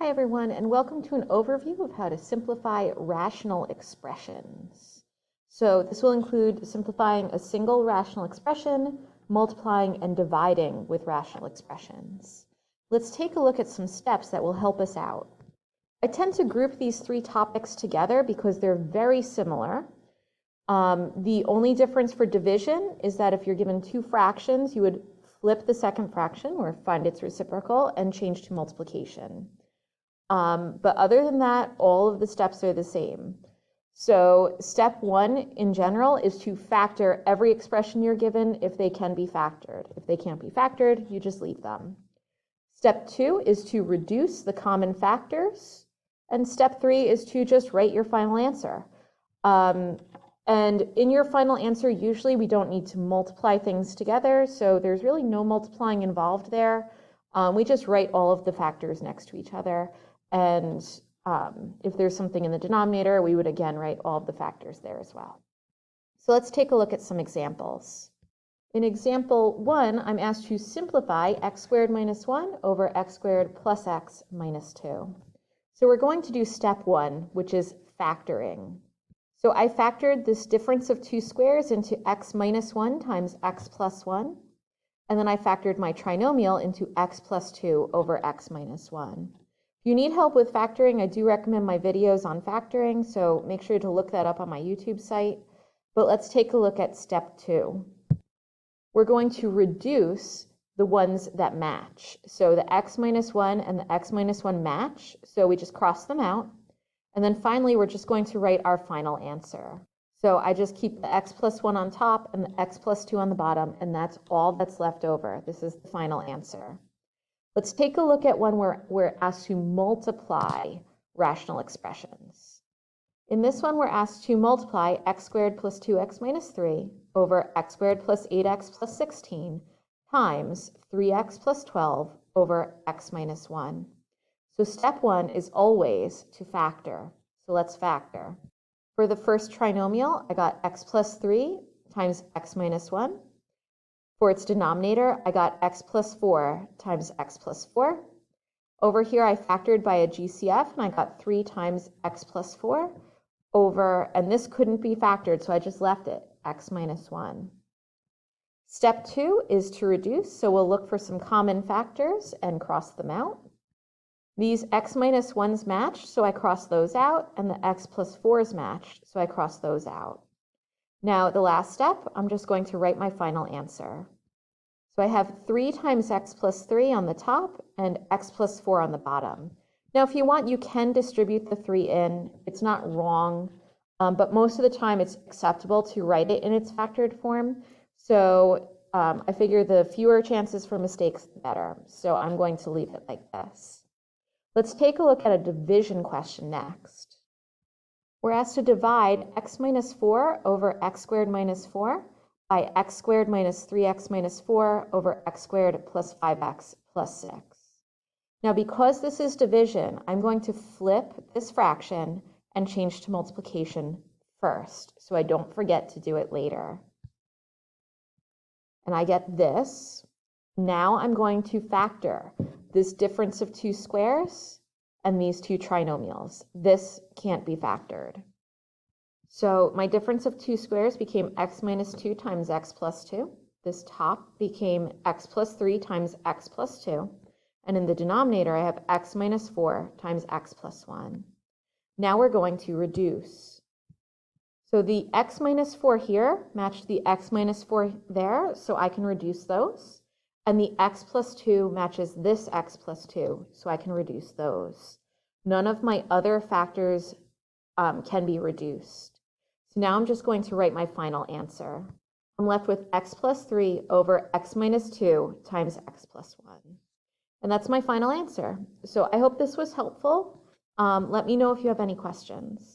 Hi everyone, and welcome to an overview of how to simplify rational expressions. So this will include simplifying a single rational expression, multiplying and dividing with rational expressions. Let's take a look at some steps that will help us out. I tend to group these three topics together because they're very similar. The only difference for division is that if you're given two fractions, you would flip the second fraction or find its reciprocal and change to multiplication. But other than that, all of the steps are the same. So step one in general is to factor every expression you're given if they can be factored. If they can't be factored, you just leave them. Step two is to reduce the common factors. And step three is to just write your final answer. And in your final answer, usually we don't need to multiply things together, so there's really no multiplying involved there. We just write all of the factors next to each other. And if there's something in the denominator, we would again write all of the factors there as well. So let's take a look at some examples. In example 1, I'm asked to simplify x squared minus 1 over x squared plus x minus 2. So we're going to do step 1, which is factoring. So I factored this difference of two squares into x minus 1 times x plus 1. And then I factored my trinomial into x plus 2 over x minus 1. If you need help with factoring, I do recommend my videos on factoring, so make sure to look that up on my YouTube site. But let's take a look at step 2. We're going to reduce the ones that match. So the x minus 1 and the x minus 1 match, so we just cross them out. And then finally, we're just going to write our final answer. So I just keep the x plus 1 on top and the x plus 2 on the bottom, and that's all that's left over. This is the final answer. Let's take a look at one where we're asked to multiply rational expressions. In this one, we're asked to multiply x squared plus 2x minus 3 over x squared plus 8x plus 16 times 3x plus 12 over x minus 1. So step 1 is always to factor. So let's factor. For the first trinomial, I got x plus 3 times x minus 1. For its denominator, I got x plus 4 times x plus 4. Over here, I factored by a GCF, and I got 3 times x plus 4 over, and this couldn't be factored, so I just left it, x minus 1. Step 2 is to reduce, so we'll look for some common factors and cross them out. These x minus 1's matched, so I cross those out, and the x plus 4's matched, so I cross those out. Now, the last step, I'm just going to write my final answer. So I have 3 times x plus 3 on the top and x plus 4 on the bottom. Now, if you want, you can distribute the 3 in. It's not wrong, but most of the time it's acceptable to write it in its factored form. So I figure the fewer chances for mistakes, the better. So I'm going to leave it like this. Let's take a look at a division question next. We're asked to divide x minus 4 over x squared minus 4 by x squared minus 3x minus 4 over x squared plus 5x plus 6. Now, because this is division, I'm going to flip this fraction and change to multiplication first, so I don't forget to do it later. And I get this. Now I'm going to factor this difference of two squares and these two trinomials. This can't be factored. So my difference of two squares became x minus 2 times x plus 2. This top became x plus 3 times x plus 2. And in the denominator, I have x minus 4 times x plus 1. Now we're going to reduce. So the x minus 4 here matched the x minus 4 there, so I can reduce those. And the x plus 2 matches this x plus 2, so I can reduce those. None of my other factors can be reduced. So now I'm just going to write my final answer. I'm left with x plus 3 over x minus 2 times x plus 1. And that's my final answer. So I hope this was helpful. Let me know if you have any questions.